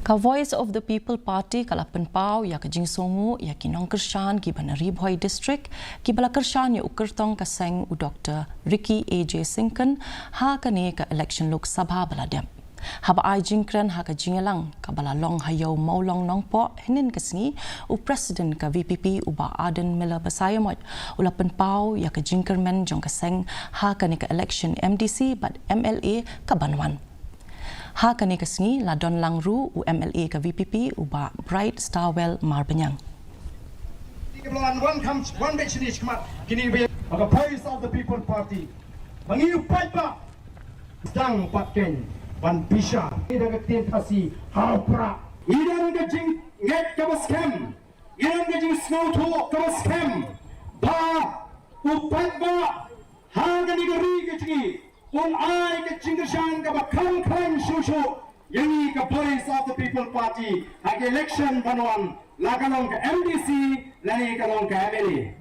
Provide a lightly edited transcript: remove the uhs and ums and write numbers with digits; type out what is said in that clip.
Ka Voice of the People Party kalapan pau ya ka jingsongu ya ki nongkyrshan ki banari bhoi district ki balakershan ya ukertong ka seng u Dr. Ricky AJ Sinkan ha ka ne ka election Lok Sabha baladem. Haba ai jingkran ha ka jingelang ka balalong hayau maulong nongpo hinin kasni u president ka VPP uba Aden Miller Basayamot ulapan pau ya ka kyrmen jong ka seng ha ka ne ka election MDC but MLA ka banwan. Ha kani kasni la don langru u MLA ka VPP uba Bright Starwell Marbanyang. One mention is come kini be the Voice of the People Party. Mangiu paipa dang patken ban pisha ida ka KHASI hapra ida ka jing get ka scam ida ka jing snow to ka scam ba u paipa ha kani ka ri ka jing Kung ay ka nongkyrshan ka ba kang shushu yangi ka Voice of the People Party ag election banwan lagalong ka MDC lani kalong ka MLA.